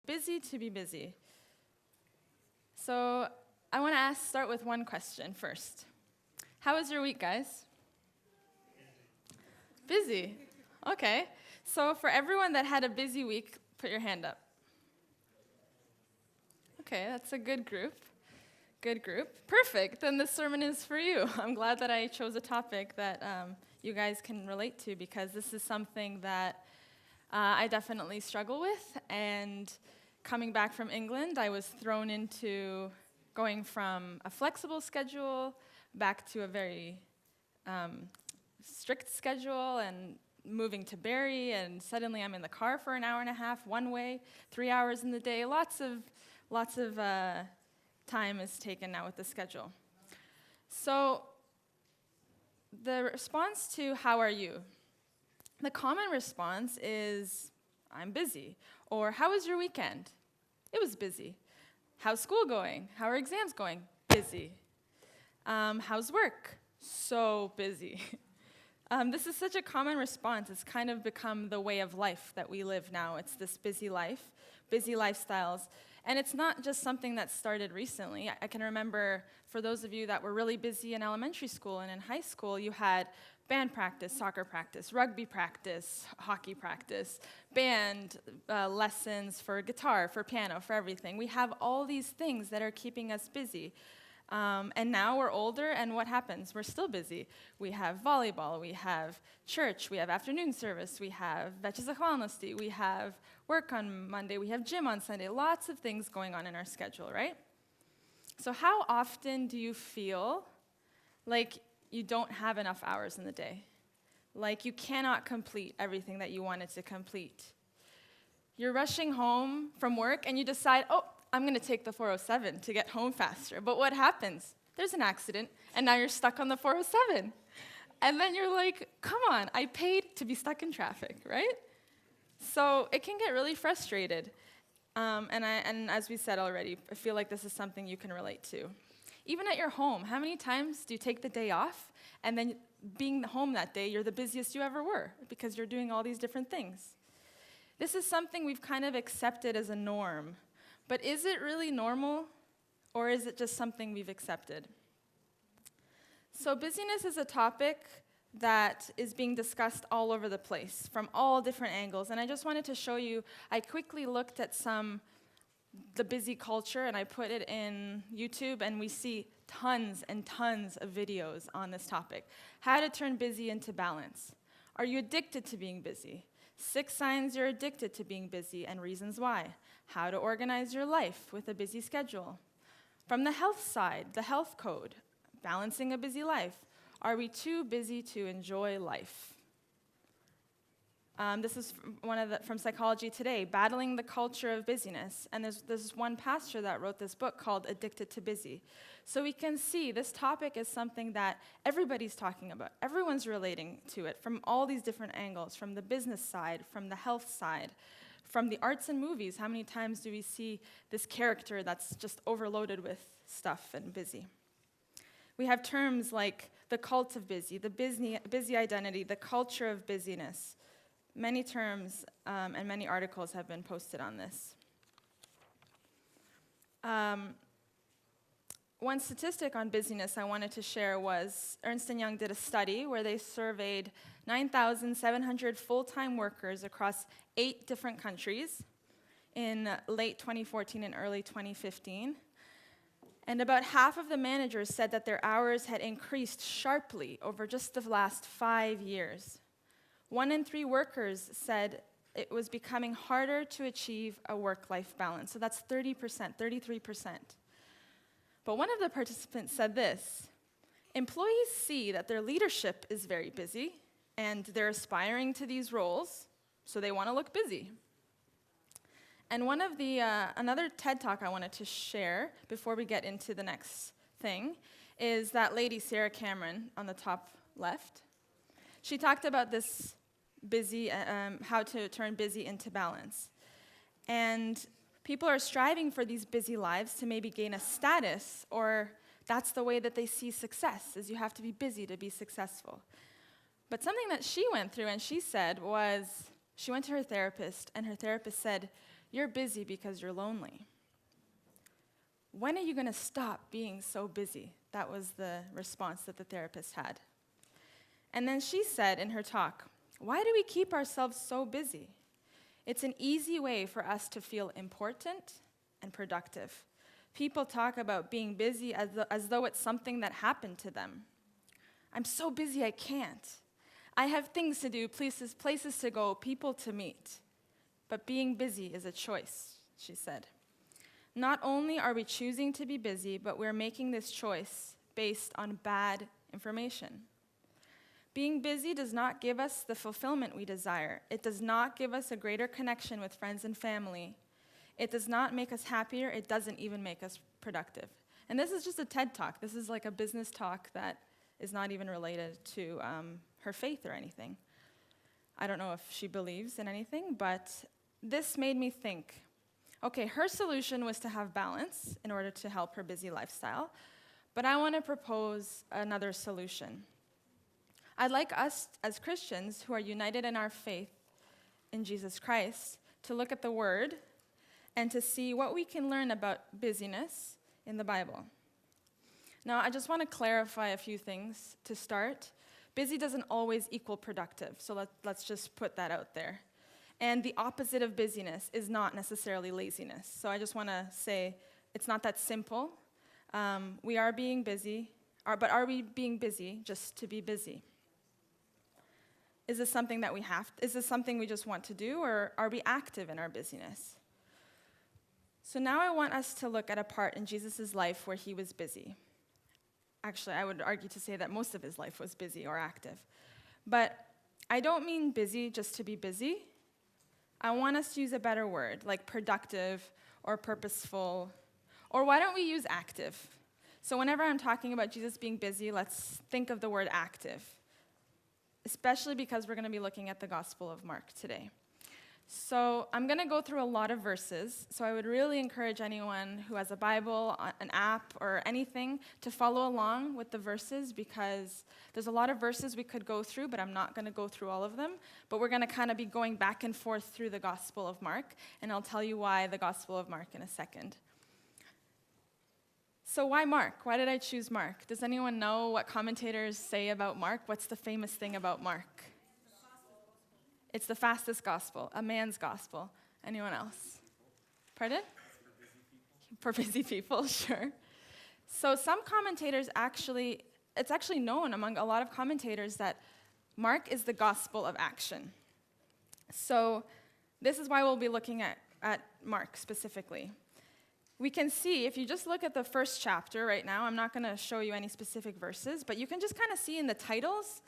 Busy to be busy. So I want to start with one question first. How was your week, guys? Busy. Okay. So for everyone that had a busy week, put your hand up. Okay, that's a good group. Good group. Perfect. Then this sermon is for you. I'm glad that I chose a topic that you guys can relate to, because this is something that I definitely struggle with. And coming back from England, I was thrown into going from a flexible schedule back to a very strict schedule, and moving to Barrie, and suddenly I'm in the car for an hour and a half, one way, 3 hours in the day. Lots of time is taken now with the schedule. So the response to how are you? The common response is, I'm busy. Or, how was your weekend? It was busy. How's school going? How are exams going? Busy. How's work? So busy. This is such a common response. It's kind of become the way of life that we live now. It's this busy life, busy lifestyles. And it's not just something that started recently. I can remember, for those of you that were really busy in elementary school and in high school, you had band practice, soccer practice, rugby practice, hockey practice, band lessons for guitar, for piano, for everything. We have all these things that are keeping us busy. And now we're older, and what happens? We're still busy. We have volleyball, we have church, we have afternoon service, we have Veče zahvalnosti, we have work on Monday, we have gym on Sunday, lots of things going on in our schedule, right? So how often do you feel like you don't have enough hours in the day? Like you cannot complete everything that you wanted to complete? You're rushing home from work, and you decide, I'm going to take the 407 to get home faster. But what happens? There's an accident, and now you're stuck on the 407. And then you're like, come on, I paid to be stuck in traffic, right? So it can get really frustrated. And as we said already, I feel like this is something you can relate to. Even at your home, how many times do you take the day off, and then being home that day, you're the busiest you ever were because you're doing all these different things? This is something we've kind of accepted as a norm. But is it really normal, or is it just something we've accepted? So busyness is a topic that is being discussed all over the place from all different angles. And I just wanted to show you, I quickly looked at the busy culture, and I put it in YouTube, and we see tons and tons of videos on this topic. How to turn busy into balance. Are you addicted to being busy? 6 signs you're addicted to being busy and reasons why. How to organize your life with a busy schedule. From the health side, the health code, balancing a busy life. Are we too busy to enjoy life? This is from Psychology Today, Battling the Culture of Busyness. And there's one pastor that wrote this book called Addicted to Busy. So we can see this topic is something that everybody's talking about. Everyone's relating to it from all these different angles, from the business side, from the health side, from the arts and movies. How many times do we see this character that's just overloaded with stuff and busy? We have terms like the cult of busy, the busy identity, the culture of busyness. Many terms and many articles have been posted on this. One statistic on busyness I wanted to share was Ernst & Young did a study where they surveyed 9,700 full-time workers across 8 different countries in late 2014 and early 2015. And about half of the managers said that their hours had increased sharply over just the last 5 years. 1 in 3 workers said it was becoming harder to achieve a work-life balance. So that's 30%, 33%. But one of the participants said this: employees see that their leadership is very busy, and they're aspiring to these roles, so they want to look busy. And another TED Talk I wanted to share before we get into the next thing is that lady, Sarah Cameron, on the top left. She talked about this busy, how to turn busy into balance. And people are striving for these busy lives to maybe gain a status, or that's the way that they see success, is you have to be busy to be successful. But something that she went through and she said was, she went to her therapist, and her therapist said, You're busy because you're lonely. When are you going to stop being so busy? That was the response that the therapist had. And then she said in her talk, why do we keep ourselves so busy? It's an easy way for us to feel important and productive. People talk about being busy as though it's something that happened to them. I'm so busy I can't. I have things to do, places to go, people to meet. But being busy is a choice, she said. Not only are we choosing to be busy, but we're making this choice based on bad information. Being busy does not give us the fulfillment we desire. It does not give us a greater connection with friends and family. It does not make us happier. It doesn't even make us productive. And this is just a TED Talk. This is like a business talk that is not even related to her faith or anything. I don't know if she believes in anything, but this made me think, okay, her solution was to have balance in order to help her busy lifestyle, but I want to propose another solution. I'd like us as Christians who are united in our faith in Jesus Christ to look at the Word and to see what we can learn about busyness in the Bible. Now, I just want to clarify a few things to start. Busy doesn't always equal productive, so let's just put that out there. And the opposite of busyness is not necessarily laziness. So I just want to say it's not that simple. We are being busy, but are we being busy just to be busy? Is this something that is this something we just want to do, or are we active in our busyness? So now I want us to look at a part in Jesus' life where he was busy. Actually, I would argue to say that most of his life was busy or active. But I don't mean busy just to be busy. I want us to use a better word, like productive or purposeful, or why don't we use active? So whenever I'm talking about Jesus being busy, let's think of the word active, especially because we're going to be looking at the Gospel of Mark today. So I'm going to go through a lot of verses, so I would really encourage anyone who has a Bible, an app, or anything to follow along with the verses, because there's a lot of verses we could go through, but I'm not going to go through all of them. But we're going to kind of be going back and forth through the Gospel of Mark, and I'll tell you why the Gospel of Mark in a second. So why Mark? Why did I choose Mark? Does anyone know what commentators say about Mark? What's the famous thing about Mark? It's the fastest gospel, a man's gospel. Anyone else? Pardon? For busy people, sure. So some commentators it's actually known among a lot of commentators that Mark is the gospel of action. So this is why we'll be looking at Mark specifically. We can see, if you just look at the first chapter right now, I'm not going to show you any specific verses, but you can just kind of see in the titles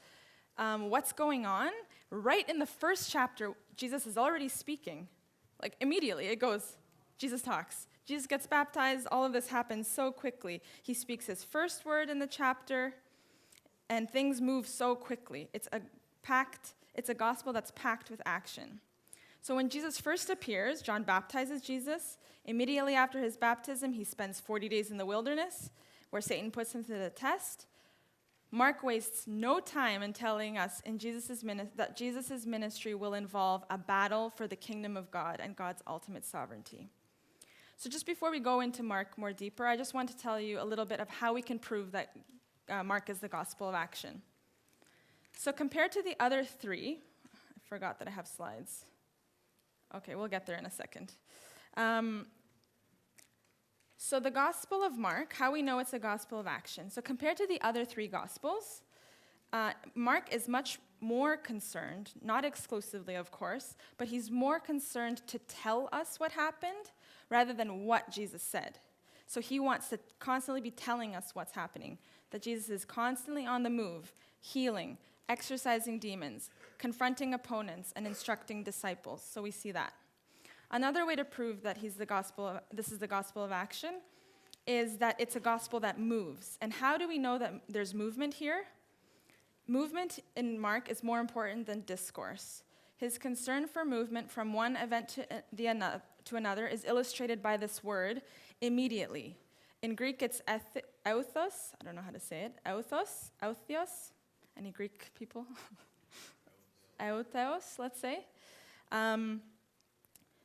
what's going on. Right in the first chapter, Jesus is already speaking. Like immediately, it goes, Jesus talks. Jesus gets baptized. All of this happens so quickly. He speaks his first word in the chapter, and things move so quickly. It's a gospel that's packed with action. So when Jesus first appears, John baptizes Jesus. Immediately after his baptism, he spends 40 days in the wilderness, where Satan puts him to the test. Mark wastes no time in telling us that Jesus' ministry will involve a battle for the kingdom of God and God's ultimate sovereignty. So just before we go into Mark more deeper, I just want to tell you a little bit of how we can prove that Mark is the gospel of action. So compared to the other three, I forgot that I have slides. Okay, we'll get there in a second. So the Gospel of Mark, how we know it's a gospel of action. So compared to the other three Gospels, Mark is much more concerned, not exclusively, of course, but he's more concerned to tell us what happened rather than what Jesus said. So he wants to constantly be telling us what's happening, that Jesus is constantly on the move, healing, exorcising demons, confronting opponents, and instructing disciples. So we see that. Another way to prove that this is the gospel of action is that it's a gospel that moves. And how do we know that there's movement here? Movement in Mark is more important than discourse. His concern for movement from one event to another is illustrated by this word, immediately. In Greek, it's euthos. I don't know how to say it. Euthos. Any Greek people? Euthos, let's say.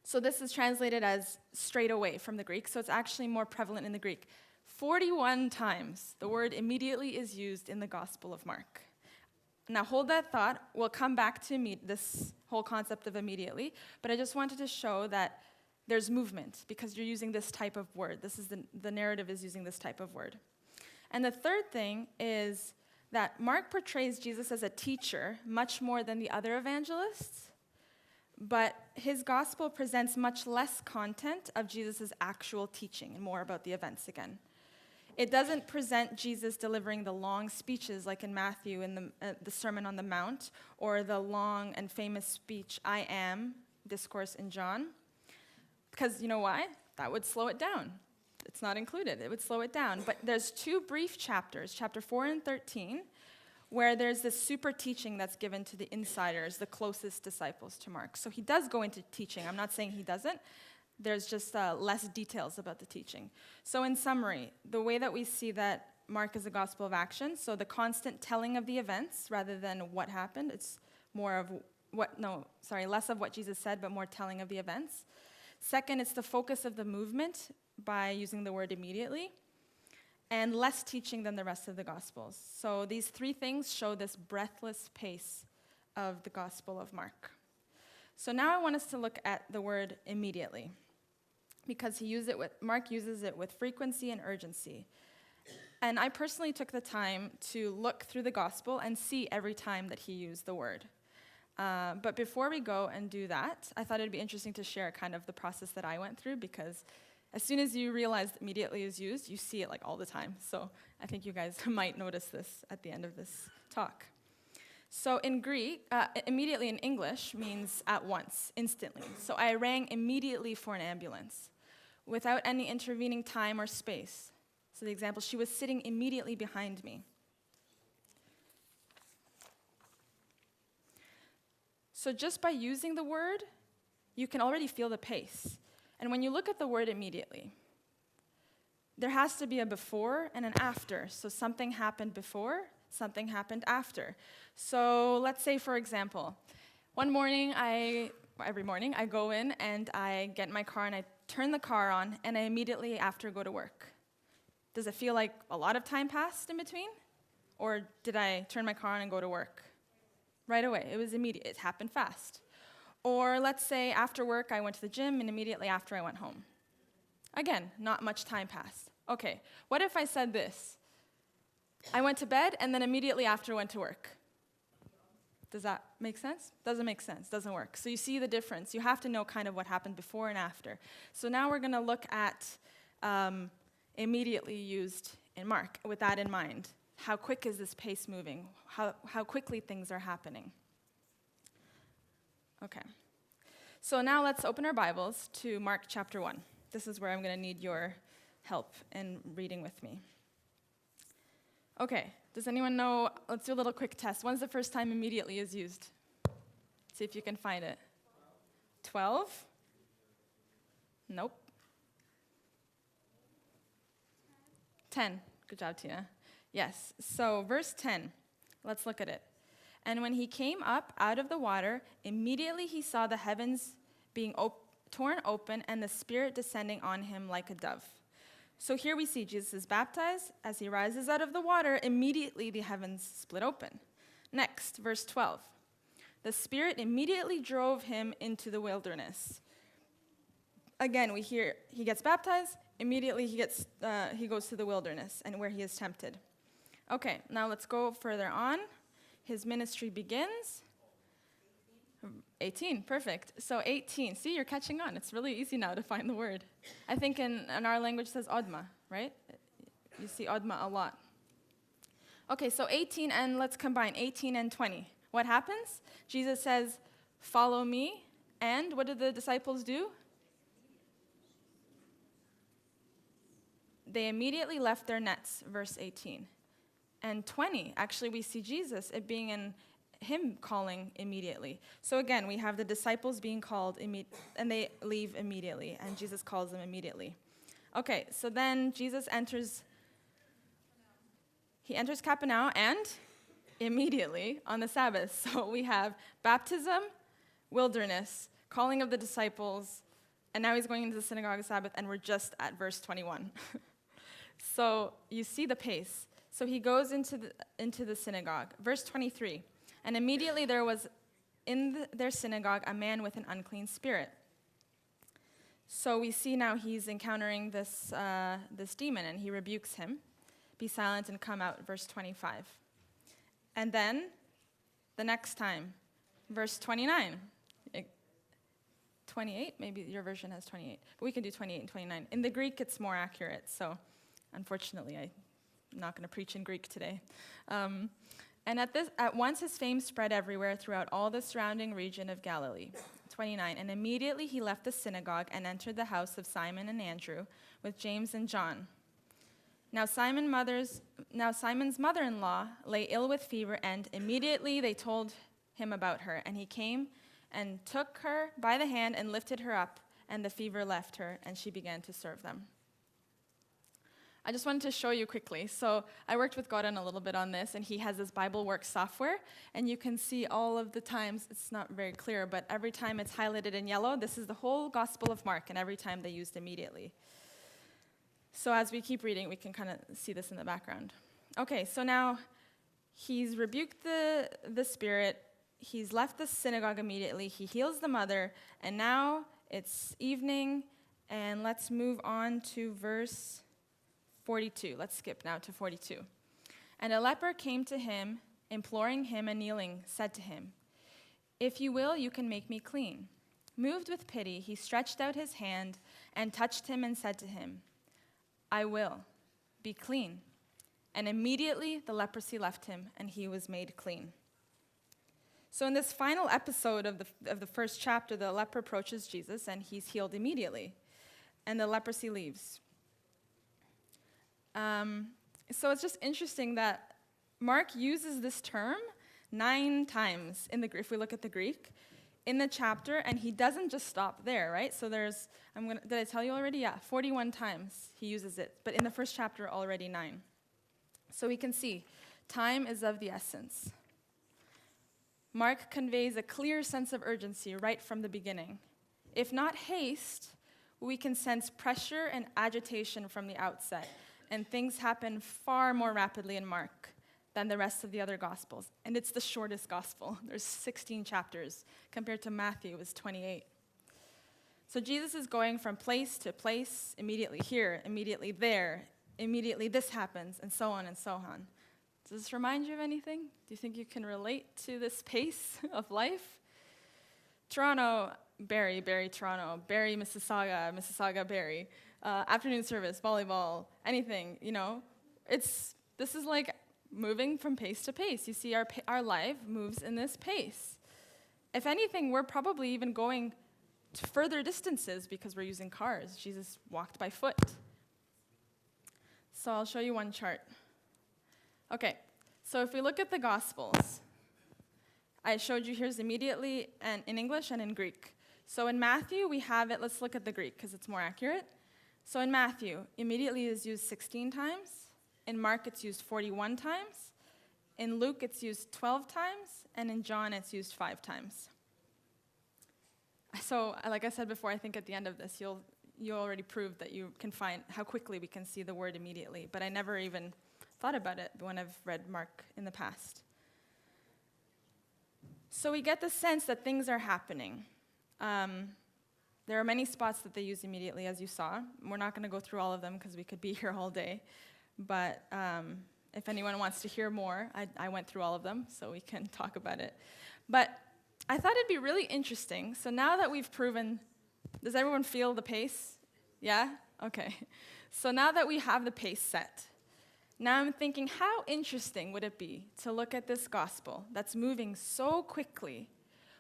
So this is translated as straight away from the Greek, so it's actually more prevalent in the Greek. 41 times the word immediately is used in the Gospel of Mark. Now hold that thought. We'll come back to this whole concept of immediately, but I just wanted to show that there's movement because you're using this type of word. This is the narrative is using this type of word. And the third thing is that Mark portrays Jesus as a teacher much more than the other evangelists, but his gospel presents much less content of Jesus' actual teaching and more about the events again. It doesn't present Jesus delivering the long speeches like in Matthew in the Sermon on the Mount, or the long and famous speech, I am, discourse in John. Because you know why? That would slow it down. It's not included. It would slow it down. But there's 2 brief chapters, chapter 4 and 13, where there's this super teaching that's given to the insiders, the closest disciples to Mark. So he does go into teaching. I'm not saying he doesn't. There's just less details about the teaching. So in summary, the way that we see that Mark is a gospel of action, so the constant telling of the events rather than what happened, it's more of less of what Jesus said, but more telling of the events. Second, it's the focus of the movement by using the word immediately, and less teaching than the rest of the Gospels. So these 3 things show this breathless pace of the Gospel of Mark. So now I want us to look at the word immediately, because Mark uses it with frequency and urgency. And I personally took the time to look through the Gospel and see every time that he used the word. But before we go and do that, I thought it'd be interesting to share kind of the process that I went through, because as soon as you realize immediately is used, you see it like all the time. So I think you guys might notice this at the end of this talk. So in Greek, immediately in English means at once, instantly. So I rang immediately for an ambulance without any intervening time or space. So the example, she was sitting immediately behind me. So just by using the word, you can already feel the pace. And when you look at the word immediately, there has to be a before and an after. So something happened before, something happened after. So let's say, for example, every morning I go in and I get in my car and I turn the car on and I immediately after go to work. Does it feel like a lot of time passed in between? Or did I turn my car on and go to work? Right away. It was immediate. It happened fast. Or let's say after work I went to the gym and immediately after I went home. Again, not much time passed. Okay, what if I said this? I went to bed and then immediately after went to work. Does that make sense? Doesn't make sense. Doesn't work. So you see the difference. You have to know kind of what happened before and after. So now we're going to look at immediately used in Mark with that in mind. How quick is this pace moving? How quickly things are happening? Okay. So now let's open our Bibles to Mark chapter 1. This is where I'm going to need your help in reading with me. Okay. Does anyone know? Let's do a little quick test. When's the first time immediately is used? See if you can find it. 12? Nope. 10. Good job, Tina. Yes. So verse 10. Let's look at it. And when he came up out of the water, immediately he saw the heavens being torn open and the Spirit descending on him like a dove. So here we see Jesus is baptized. As he rises out of the water, immediately the heavens split open. Next, verse 12. The Spirit immediately drove him into the wilderness. Again, we hear he gets baptized. Immediately he goes to the wilderness and where he is tempted. Okay, now let's go further on. His ministry begins. 18, perfect. So 18, see, you're catching on. It's really easy now to find the word. I think in our language it says odma, right? You see odma a lot. Okay, so 18, and let's combine 18 and 20. What happens? Jesus says, follow me, and what did the disciples do? They immediately left their nets, verse 18. And 20, actually we see Jesus, it being in him calling immediately. So again, we have the disciples being called, and they leave immediately, and Jesus calls them immediately. Okay, so then Jesus enters Capernaum, and immediately on the Sabbath. So we have baptism, wilderness, calling of the disciples, And now he's going into the synagogue Sabbath, and we're just at verse 21. So you see the pace. So he goes into the synagogue. Verse 23, and immediately there was in their synagogue a man with an unclean spirit. So we see now he's encountering this demon, and he rebukes him. Be silent and come out, verse 25. And then, the next time, verse 29. 28, maybe your version has 28. But we can do 28 and 29. In the Greek, it's more accurate, so unfortunately, I'm not going to preach in Greek today. And at once his fame spread everywhere throughout all the surrounding region of Galilee. 29, and immediately he left the synagogue and entered the house of Simon and Andrew with James and John. Now Simon's mother-in-law lay ill with fever, and immediately they told him about her. And he came and took her by the hand and lifted her up, and the fever left her, and she began to serve them. I just wanted to show you quickly. So I worked with Goran a little bit on this, and he has this Bible Works software, and you can see all of the times, it's not very clear, but every time it's highlighted in yellow, this is the whole Gospel of Mark, and every time they used immediately. So as we keep reading, we can kind of see this in the background. Okay, so now he's rebuked the spirit, he's left the synagogue immediately, he heals the mother, and now it's evening, and let's move on to verse 42. Let's skip now to 42. And a leper came to him, imploring him, and kneeling, said to him, "If you will, you can make me clean." Moved with pity, he stretched out his hand and touched him and said to him, "I will, be clean." And immediately the leprosy left him, and he was made clean. So in this final episode of the first chapter, the leper approaches Jesus, and he's healed immediately, and the leprosy leaves. So it's just interesting that Mark uses this term 9 times if we look at the Greek, in the chapter, and he doesn't just stop there, right? So did I tell you already? Yeah, 41 times he uses it, but in the first chapter already 9. So we can see, time is of the essence. Mark conveys a clear sense of urgency right from the beginning. If not haste, we can sense pressure and agitation from the outset, and things happen far more rapidly in Mark than the rest of the other Gospels. And it's the shortest Gospel. There's 16 chapters, compared to Matthew, was 28. So Jesus is going from place to place, immediately here, immediately there, immediately this happens, and so on and so on. Does this remind you of anything? Do you think you can relate to this pace of life? Toronto, Barrie, Toronto, Barrie, Mississauga, Barrie, afternoon service, volleyball, anything, this is like moving from pace to pace. You see, our life moves in this pace. If anything, we're probably even going to further distances because we're using cars. Jesus walked by foot. So I'll show you one chart. Okay, so if we look at the Gospels, I showed you here's immediately and in English and in Greek. So in Matthew, we have it, let's look at the Greek because it's more accurate. So in Matthew, immediately is used 16 times. In Mark, it's used 41 times. In Luke, it's used 12 times. And in John, it's used 5 times. So like I said before, I think at the end of this, you already proved that you can find how quickly we can see the word immediately. But I never even thought about it when I've read Mark in the past. So we get the sense that things are happening. There are many spots that they use immediately, as you saw. We're not going to go through all of them because we could be here all day. But if anyone wants to hear more, I went through all of them, so we can talk about it. But I thought it'd be really interesting. So now that we've proven, does everyone feel the pace? Yeah? Okay. So now that we have the pace set, now I'm thinking, how interesting would it be to look at this gospel that's moving so quickly?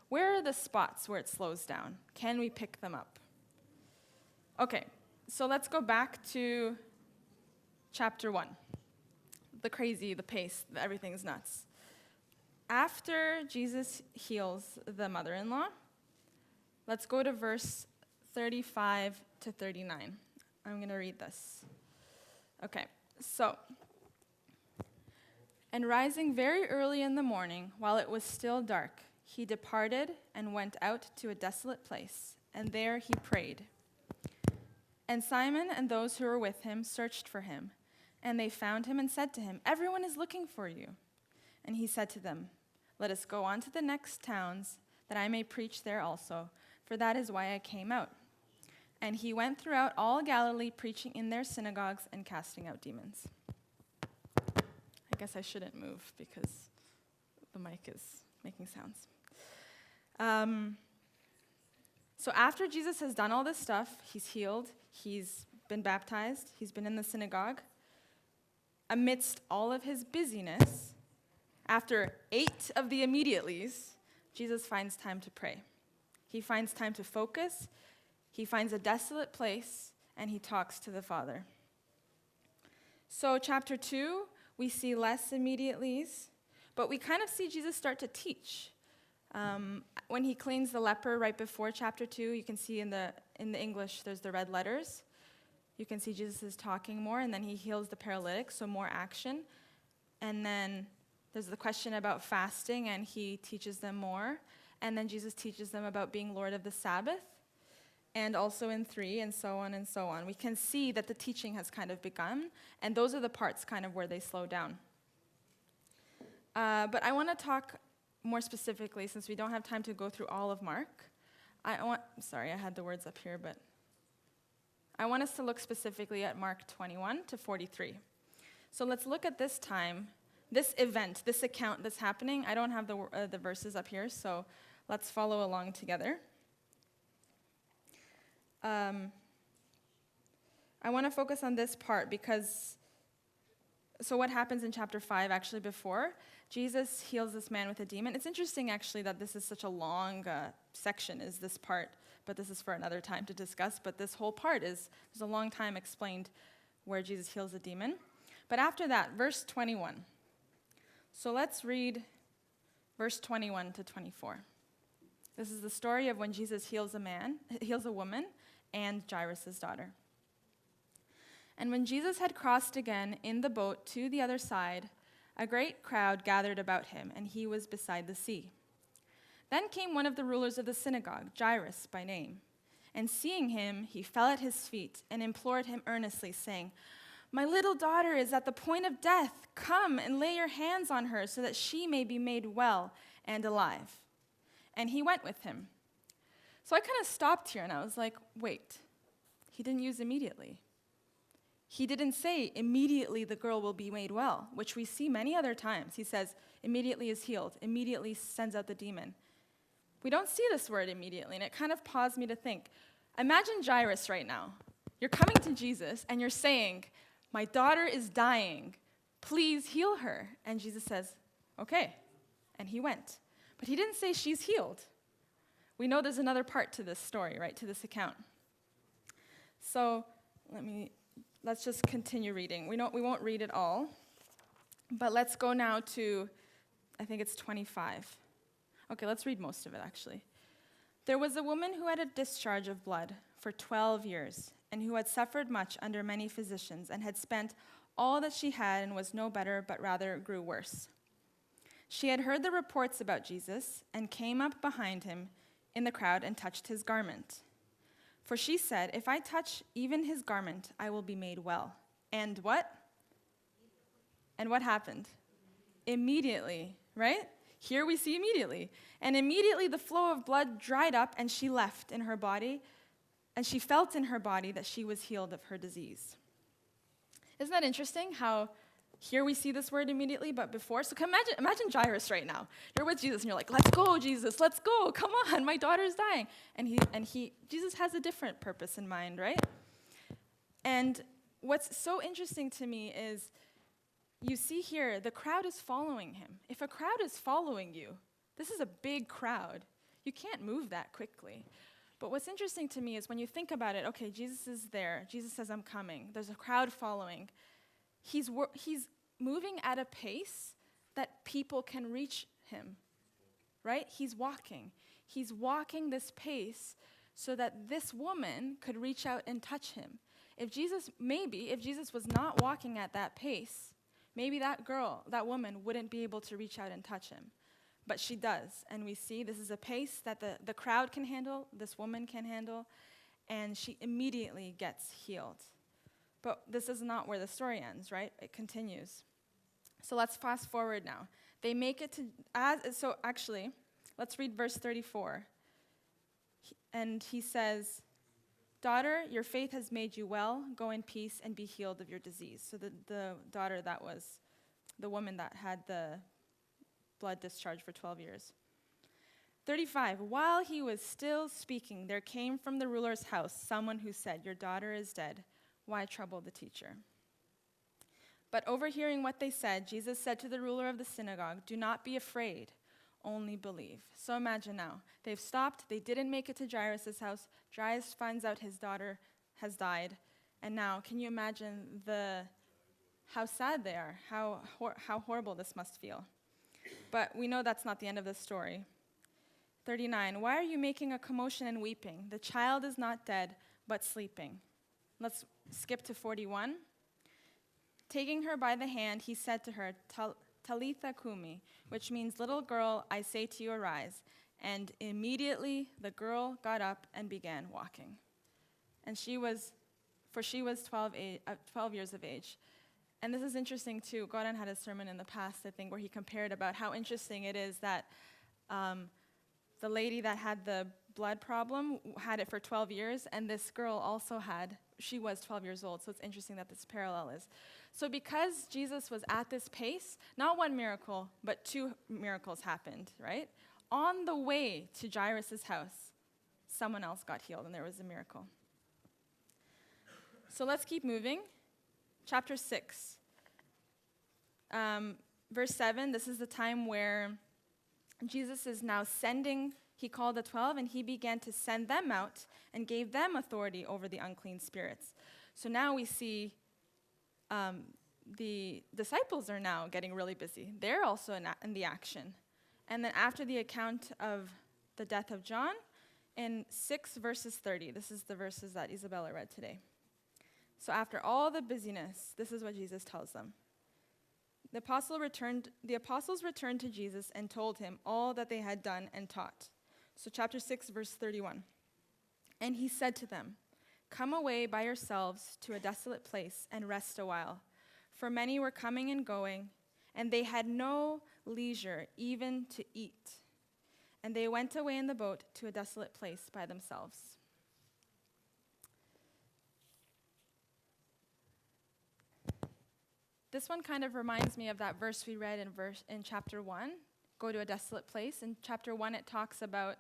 Where are the spots where it slows down? Can we pick them up? Okay, so let's go back to chapter 1. The pace, everything's nuts. After Jesus heals the mother-in-law, let's go to verse 35 to 39. I'm going to read this. Okay, so, and rising very early in the morning, while it was still dark, he departed and went out to a desolate place, and there he prayed. And Simon and those who were with him searched for him. And they found him and said to him, "Everyone is looking for you." And he said to them, "Let us go on to the next towns, that I may preach there also, for that is why I came out." And he went throughout all Galilee, preaching in their synagogues and casting out demons. I guess I shouldn't move because the mic is making sounds. So after Jesus has done all this stuff, he's healed, he's been baptized, he's been in the synagogue. Amidst all of his busyness, after 8 of the immediatelys, Jesus finds time to pray. He finds time to focus, he finds a desolate place, and he talks to the Father. So chapter 2, we see less immediatelys, but we kind of see Jesus start to teach. When he cleans the leper right before chapter 2, you can see in the English, there's the red letters. You can see Jesus is talking more, and then he heals the paralytic, so more action. And then there's the question about fasting, and he teaches them more. And then Jesus teaches them about being Lord of the Sabbath, and also in 3, and so on and so on. We can see that the teaching has kind of begun, and those are the parts kind of where they slow down. But I want to talk more specifically, since we don't have time to go through all of Mark. Sorry, I had the words up here, but I want us to look specifically at Mark 21 to 43. So let's look at this time, this event, this account that's happening. I don't have the verses up here, so let's follow along together. I want to focus on this part because, so what happens in chapter 5, actually before, Jesus heals this man with a demon. It's interesting, actually, that this is such a long section, is this part, but this is for another time to discuss. But this whole part there's a long time explained where Jesus heals a demon. But after that, verse 21. So let's read verse 21 to 24. This is the story of when Jesus heals a woman, and Jairus' daughter. And when Jesus had crossed again in the boat to the other side, a great crowd gathered about him, and he was beside the sea. Then came one of the rulers of the synagogue, Jairus by name. And seeing him, he fell at his feet and implored him earnestly, saying, "My little daughter is at the point of death. Come and lay your hands on her so that she may be made well and alive." And he went with him. So I kind of stopped here, and I was like, wait, he didn't use immediately. He didn't say immediately the girl will be made well, which we see many other times. He says immediately is healed, immediately sends out the demon. We don't see this word immediately, and it kind of paused me to think. Imagine Jairus right now. You're coming to Jesus, and you're saying, "My daughter is dying. Please heal her." And Jesus says, "Okay." And he went. But he didn't say she's healed. We know there's another part to this story, right, to this account. So let's just continue reading. We won't read it all, but let's go now to, I think it's 25. Okay, let's read most of it, actually. There was a woman who had a discharge of blood for 12 years, and who had suffered much under many physicians, and had spent all that she had, and was no better, but rather grew worse. She had heard the reports about Jesus, and came up behind him in the crowd and touched his garment. For she said, "If I touch even his garment, I will be made well." And what? And what happened? Immediately, right? Here we see immediately. And immediately the flow of blood dried up, and she left in her body, and she felt in her body that she was healed of her disease. Isn't that interesting how here we see this word immediately, but before? So imagine Jairus right now. You're with Jesus, and you're like, "Let's go, Jesus, let's go. Come on, my daughter's dying." And Jesus has a different purpose in mind, right? And what's so interesting to me is you see here, the crowd is following him. If a crowd is following you, this is a big crowd. You can't move that quickly. But what's interesting to me is when you think about it, okay, Jesus is there. Jesus says, "I'm coming." There's a crowd following. He's moving at a pace that people can reach him, right? He's walking. He's walking this pace so that this woman could reach out and touch him. If Jesus was not walking at that pace, maybe that woman wouldn't be able to reach out and touch him. But she does, and we see this is a pace that the crowd can handle, this woman can handle, and she immediately gets healed. But this is not where the story ends, right? It continues. So let's fast forward now. They make it to, let's read verse 34. And he says, "Daughter, your faith has made you well. Go in peace and be healed of your disease." So the daughter, that was the woman that had the blood discharge for 12 years. 35, while he was still speaking, there came from the ruler's house someone who said, "Your daughter is dead. Why trouble the teacher?" But overhearing what they said, Jesus said to the ruler of the synagogue, "Do not be afraid, only believe." So imagine now, they've stopped, they didn't make it to Jairus' house. Jairus finds out his daughter has died. And now, can you imagine how sad they are, how horrible this must feel? But we know that's not the end of the story. 39, why are you making a commotion and weeping? The child is not dead, but sleeping. Let's skip to 41. Taking her by the hand, he said to her, Talitha kumi, which means, little girl, I say to you, arise. And immediately the girl got up and began walking. And she was 12 years of age. And this is interesting too. Goran had a sermon in the past, I think, where he compared about how interesting it is that the lady that had the blood problem had it for 12 years, and this girl also she was 12 years old, so it's interesting that this parallel is. So because Jesus was at this pace, not one miracle, but 2 miracles happened, right? On the way to Jairus' house, someone else got healed, and there was a miracle. So let's keep moving. Chapter 6. Verse 7, this is the time where Jesus is now he called the 12, and he began to send them out and gave them authority over the unclean spirits. So now we see the disciples are now getting really busy. They're also in the action. And then after the account of the death of John, in 6 verses 30, this is the verses that Isabella read today. So after all the busyness, this is what Jesus tells them. The apostles returned to Jesus and told him all that they had done and taught. So chapter 6, verse 31. And he said to them, "Come away by yourselves to a desolate place and rest a while. For many were coming and going, and they had no leisure even to eat. And they went away in the boat to a desolate place by themselves." This one kind of reminds me of that verse we read in chapter 1, go to a desolate place. In chapter 1, it talks about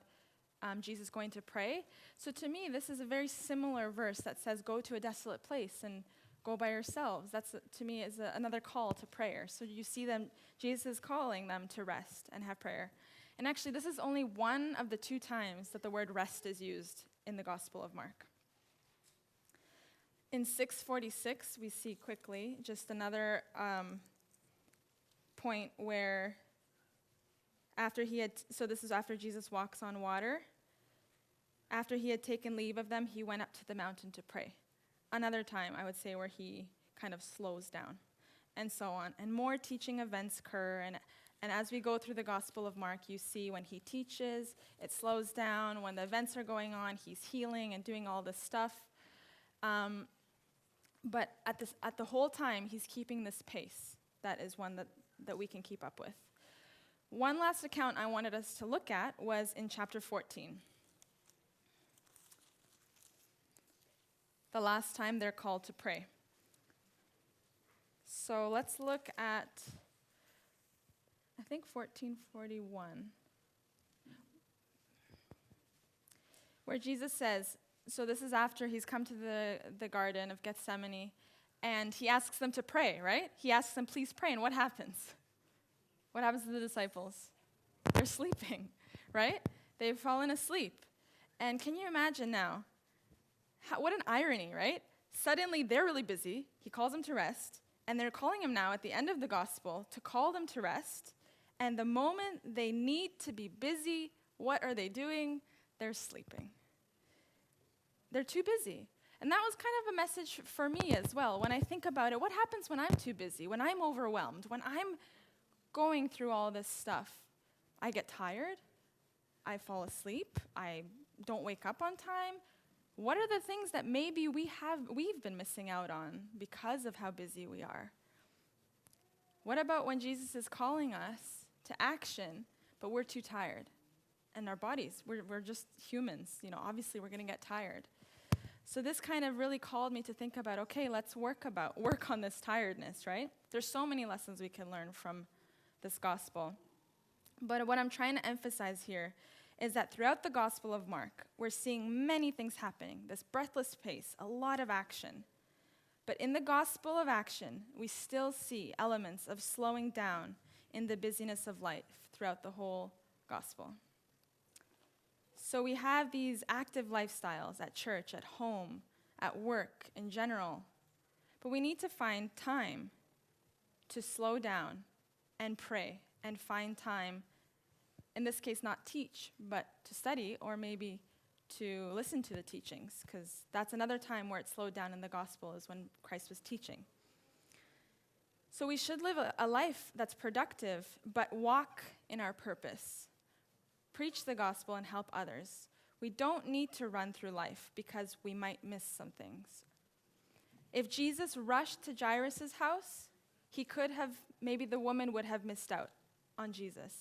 Jesus going to pray. So to me, this is a very similar verse that says, go to a desolate place and go by yourselves. That's, to me, is another call to prayer. So you see Jesus is calling them to rest and have prayer. And actually, this is only one of the 2 times that the word rest is used in the Gospel of Mark. In 6:46, we see quickly just another point where this is after Jesus walks on water. After he had taken leave of them, he went up to the mountain to pray. Another time, I would say, where he kind of slows down, and so on. And more teaching events occur, and as we go through the Gospel of Mark, you see when he teaches, it slows down. When the events are going on, he's healing and doing all this stuff. But at the whole time, he's keeping this pace. That is one that we can keep up with. One last account I wanted us to look at was in chapter 14. The last time they're called to pray. So let's look at, I think, 14:41, where Jesus says, so this is after he's come to the Garden of Gethsemane, and he asks them to pray, right? He asks them, please pray, and what happens? What happens to the disciples? They're sleeping, right? They've fallen asleep. And can you imagine now, what an irony, right? Suddenly, they're really busy. He calls them to rest, and they're calling him now at the end of the gospel to call them to rest, and the moment they need to be busy, what are they doing? They're sleeping. They're too busy. And that was kind of a message for me as well. When I think about it, what happens when I'm too busy, when I'm overwhelmed, when I'm going through all this stuff? I get tired. I fall asleep. I don't wake up on time. What are the things that maybe we've been missing out on because of how busy we are? What about when Jesus is calling us to action, but we're too tired? And our bodies, we're just humans, obviously we're going to get tired. So this kind of really called me to think about, okay, let's work on this tiredness, right? There's so many lessons we can learn from this gospel. But what I'm trying to emphasize here is that throughout the Gospel of Mark, we're seeing many things happening, this breathless pace, a lot of action. But in the gospel of action, we still see elements of slowing down in the busyness of life throughout the whole gospel. So we have these active lifestyles at church, at home, at work, in general. But we need to find time to slow down and pray and find time, in this case, not teach, but to study or maybe to listen to the teachings, because that's another time where it slowed down in the gospel is when Christ was teaching. So we should live a life that's productive, but walk in our purpose. Preach the gospel and help others. We don't need to run through life because we might miss some things. If Jesus rushed to Jairus' house, maybe the woman would have missed out on Jesus.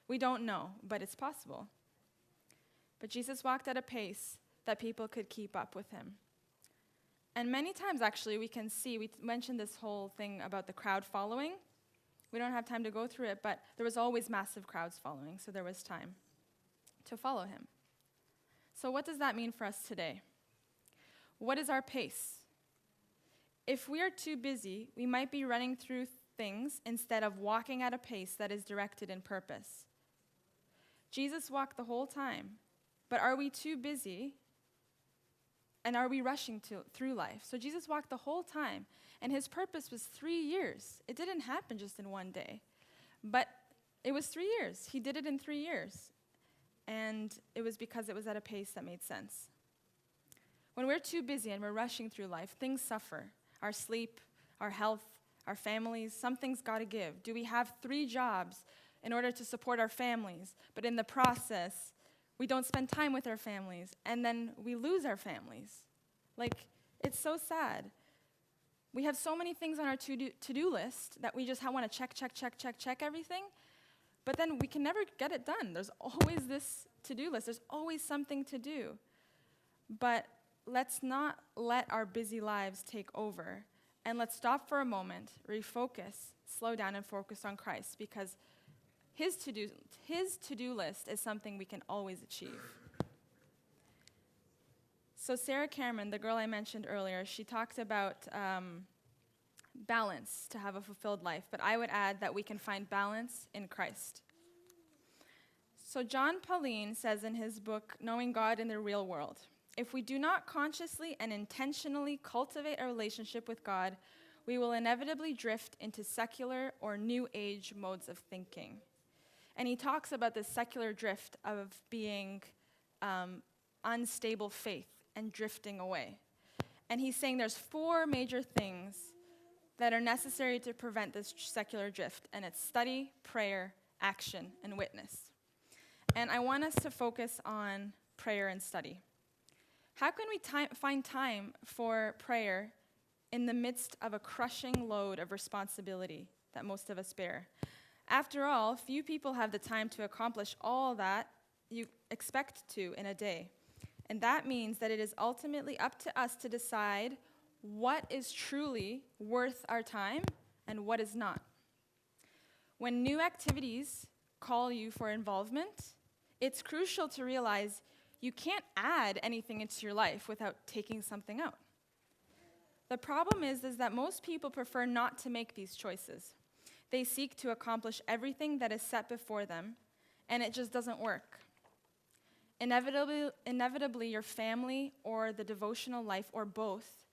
We don't know, but it's possible. But Jesus walked at a pace that people could keep up with him. And many times, actually, we mentioned this whole thing about the crowd following. We don't have time to go through it, but there was always massive crowds following, so there was time to follow him. So what does that mean for us today? What is our pace? If we are too busy, we might be running through things instead of walking at a pace that is directed in purpose. Jesus walked the whole time, but are we too busy? And are we rushing through life? So Jesus walked the whole time, and his purpose was 3 years. It didn't happen just in one day, but it was 3 years. He did it in 3 years, and it was because it was at a pace that made sense. When we're too busy and we're rushing through life, things suffer. Our sleep, our health, our families, something's got to give. Do we have 3 jobs in order to support our families, but in the process, we don't spend time with our families, and then we lose our families? It's so sad. We have so many things on our to-do list that we just want to check everything, but then we can never get it done. There's always this to-do list. There's always something to do. But let's not let our busy lives take over, and let's stop for a moment, refocus, slow down, and focus on Christ, because his to-do list is something we can always achieve. So Sarah Cameron, the girl I mentioned earlier, she talked about balance to have a fulfilled life, but I would add that we can find balance in Christ. So John Pauline says in his book, Knowing God in the Real World, if we do not consciously and intentionally cultivate a relationship with God, we will inevitably drift into secular or New Age modes of thinking. And he talks about this secular drift of being unstable faith and drifting away. And he's saying there's 4 major things that are necessary to prevent this secular drift, and it's study, prayer, action, and witness. And I want us to focus on prayer and study. How can we find time for prayer in the midst of a crushing load of responsibility that most of us bear? After all, few people have the time to accomplish all that you expect to in a day. And that means that it is ultimately up to us to decide what is truly worth our time and what is not. When new activities call you for involvement, it's crucial to realize you can't add anything into your life without taking something out. The problem is that most people prefer not to make these choices. They seek to accomplish everything that is set before them, and it just doesn't work. Inevitably, your family or the devotional life or both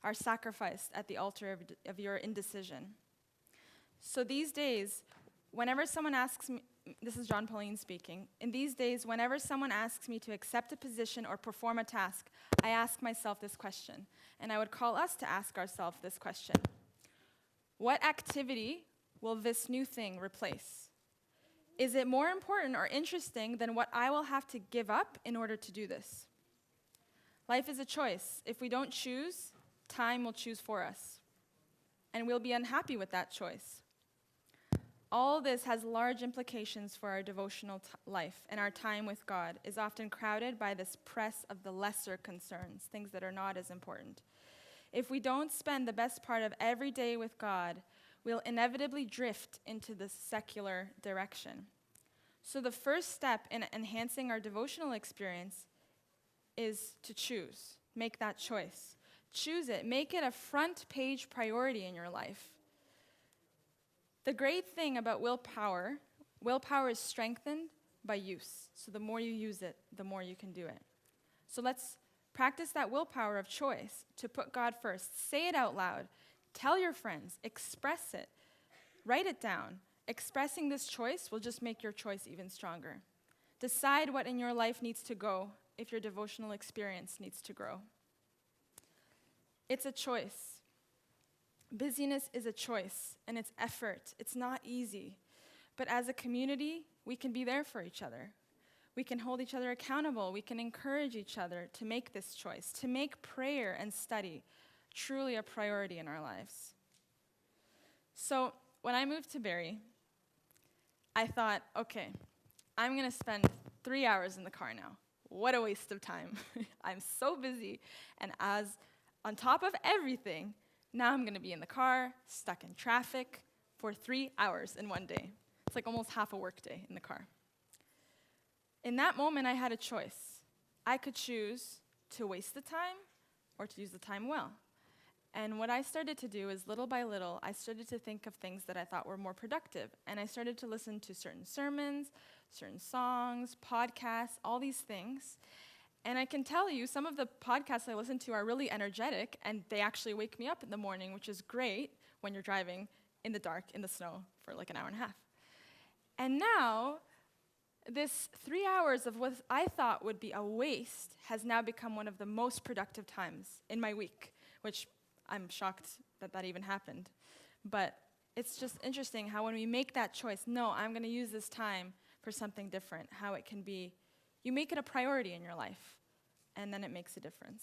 are sacrificed at the altar of your indecision. So these days, whenever someone asks me, this is John Pauline speaking, in these days, whenever someone asks me to accept a position or perform a task, I ask myself this question, and I would call us to ask ourselves this question. What activity will this new thing replace? Is it more important or interesting than what I will have to give up in order to do this? Life is a choice. If we don't choose, time will choose for us. And we'll be unhappy with that choice. All this has large implications for our devotional life, and our time with God is often crowded by this press of the lesser concerns, things that are not as important. If we don't spend the best part of every day with God, we'll inevitably drift into the secular direction. So the first step in enhancing our devotional experience is to choose. Make that choice. Choose it. Make it a front page priority in your life. The great thing about willpower is strengthened by use. So the more you use it, the more you can do it. So let's practice that willpower of choice to put God first. Say it out loud. Tell your friends. Express it. Write it down. Expressing this choice will just make your choice even stronger. Decide what in your life needs to go if your devotional experience needs to grow. It's a choice. Busyness is a choice, and it's effort. It's not easy. But as a community, we can be there for each other. We can hold each other accountable. We can encourage each other to make this choice, to make prayer and study truly a priority in our lives. So when I moved to Barrie, I thought, okay, I'm going to spend 3 hours in the car now. What a waste of time. I'm so busy. And on top of everything, now I'm going to be in the car, stuck in traffic for 3 hours in one day. It's like almost half a work day in the car. In that moment, I had a choice. I could choose to waste the time or to use the time well. And what I started to do is little by little, I started to think of things that I thought were more productive. And I started to listen to certain sermons, certain songs, podcasts, all these things. And I can tell you, some of the podcasts I listen to are really energetic, and they actually wake me up in the morning, which is great when you're driving in the dark, in the snow, for like an hour and a half. And now, this 3 hours of what I thought would be a waste has now become one of the most productive times in my week, which I'm shocked that that even happened. But it's just interesting how when we make that choice, no, I'm going to use this time for something different, how it can be, you make it a priority in your life, and then it makes a difference.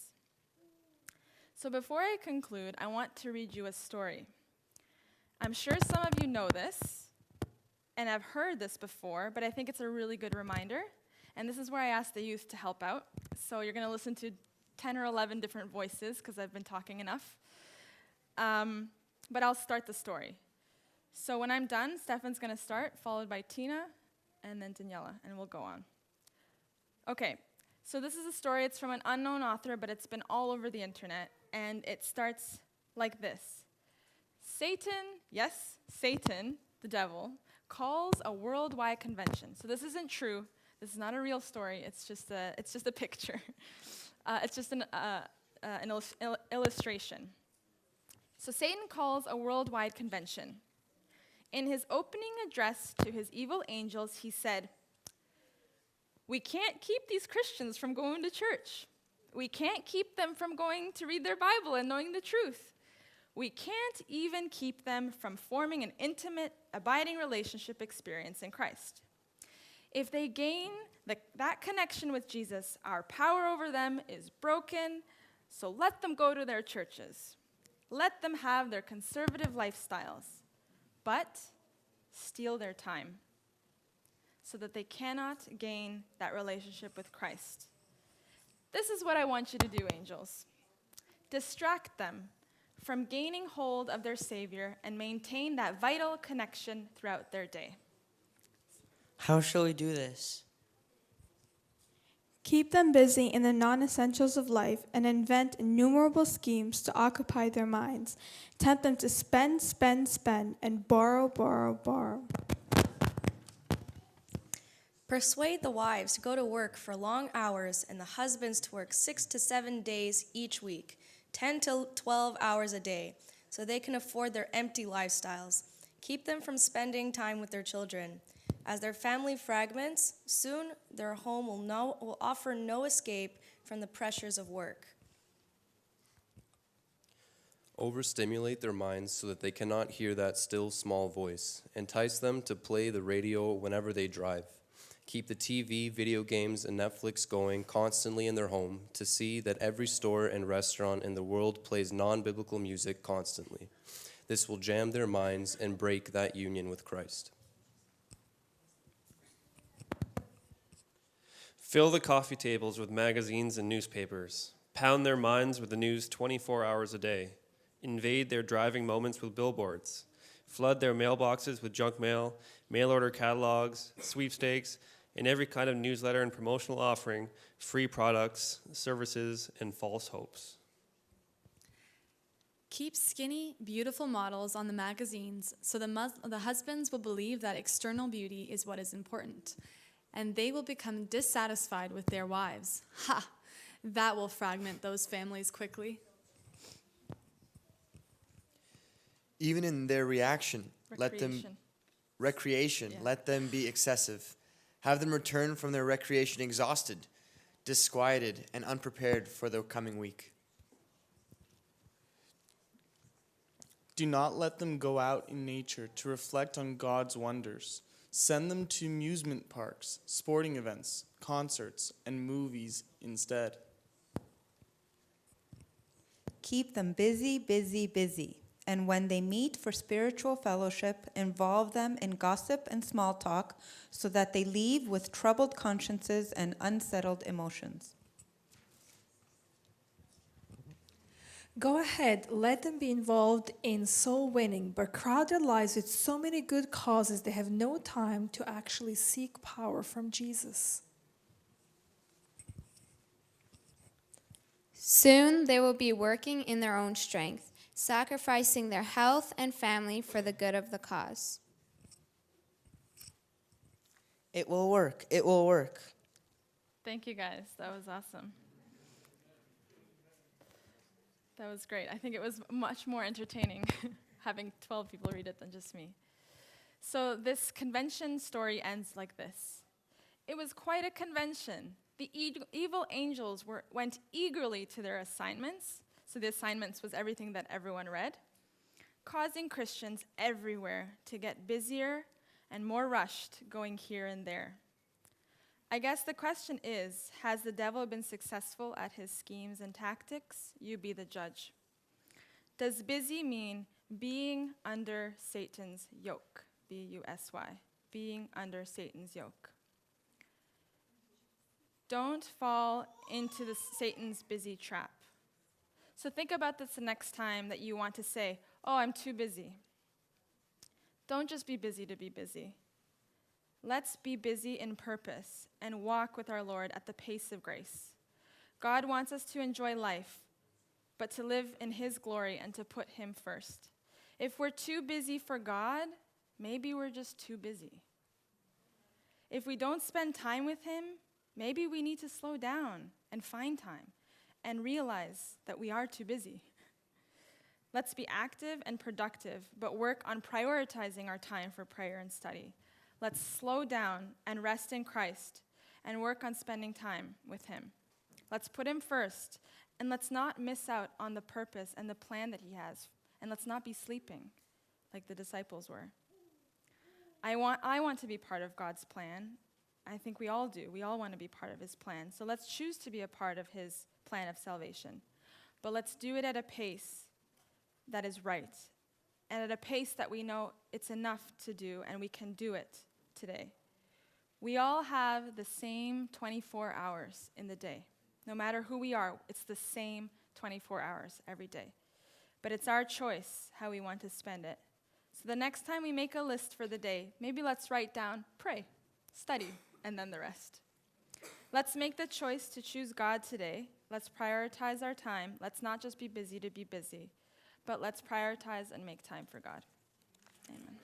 So before I conclude, I want to read you a story. I'm sure some of you know this, and I've heard this before, but I think it's a really good reminder. And this is where I asked the youth to help out. So you're going to listen to 10 or 11 different voices, because I've been talking enough. But I'll start the story. So when I'm done, Stefan's going to start, followed by Tina, and then Daniela, and we'll go on. Okay, so this is a story. It's from an unknown author, but it's been all over the internet, and it starts like this. Satan, the devil, calls a worldwide convention. So this isn't true. This is not a real story. It's just a picture. It's just an illustration. So Satan calls a worldwide convention. In his opening address to his evil angels, he said, "We can't keep these Christians from going to church. We can't keep them from going to read their Bible and knowing the truth. We can't even keep them from forming an intimate, abiding relationship experience in Christ. If they gain that connection with Jesus, our power over them is broken, so let them go to their churches. Let them have their conservative lifestyles, but steal their time, so that they cannot gain that relationship with Christ. This is what I want you to do, angels. Distract them from gaining hold of their Savior and maintain that vital connection throughout their day." How shall we do this? Keep them busy in the non-essentials of life and invent innumerable schemes to occupy their minds. Tempt them to spend, and borrow. Persuade the wives to go to work for long hours and the husbands to work 6 to 7 days each week, 10 to 12 hours a day, so they can afford their empty lifestyles. Keep them from spending time with their children. As their family fragments, soon their home will offer no escape from the pressures of work. Overstimulate their minds so that they cannot hear that still small voice. Entice them to play the radio whenever they drive. Keep the TV, video games, and Netflix going constantly in their home to see that every store and restaurant in the world plays non-biblical music constantly. This will jam their minds and break that union with Christ. Fill the coffee tables with magazines and newspapers. Pound their minds with the news 24 hours a day. Invade their driving moments with billboards. Flood their mailboxes with junk mail, mail-order catalogs, sweepstakes, and every kind of newsletter and promotional offering, free products, services, and false hopes. Keep skinny, beautiful models on the magazines so the husbands will believe that external beauty is what is important, and they will become dissatisfied with their wives. Ha! That will fragment those families quickly. Even in their reaction, let them Recreation. Yeah. let them be excessive. Have them return from their recreation exhausted, disquieted, and unprepared for the coming week. Do not let them go out in nature to reflect on God's wonders. Send them to amusement parks, sporting events, concerts, and movies instead. Keep them busy, busy, busy. And when they meet for spiritual fellowship, involve them in gossip and small talk so that they leave with troubled consciences and unsettled emotions. Go ahead, let them be involved in soul winning, but crowd their lives with so many good causes they have no time to actually seek power from Jesus. Soon they will be working in their own strength, sacrificing their health and family for the good of the cause. It will work. It will work. Thank you, guys. That was awesome. That was great. I think it was much more entertaining having 12 people read it than just me. So this convention story ends like this. It was quite a convention. The evil angels went eagerly to their assignments. So the assignments was everything that everyone read, causing Christians everywhere to get busier and more rushed, going here and there. I guess the question is, has the devil been successful at his schemes and tactics? You be the judge. Does busy mean being under Satan's yoke? B-U-S-Y, being under Satan's yoke. Don't fall into Satan's busy trap. So think about this the next time that you want to say, oh, I'm too busy. Don't just be busy to be busy. Let's be busy in purpose and walk with our Lord at the pace of grace. God wants us to enjoy life, but to live in his glory and to put him first. If we're too busy for God, maybe we're just too busy. If we don't spend time with him, maybe we need to slow down and find time and realize that we are too busy. Let's be active and productive, but work on prioritizing our time for prayer and study. Let's slow down and rest in Christ and work on spending time with him. Let's put him first, and let's not miss out on the purpose and the plan that he has, and let's not be sleeping like the disciples were. I want to be part of God's plan. I think we all do. We all want to be part of his plan. So let's choose to be a part of his plan of salvation. But let's do it at a pace that is right, and at a pace that we know it's enough to do, and we can do it today. We all have the same 24 hours in the day. No matter who we are, it's the same 24 hours every day. But it's our choice how we want to spend it. So the next time we make a list for the day, maybe let's write down, pray, study, and then the rest. Let's make the choice to choose God today. Let's prioritize our time. Let's not just be busy to be busy, but let's prioritize and make time for God. Amen.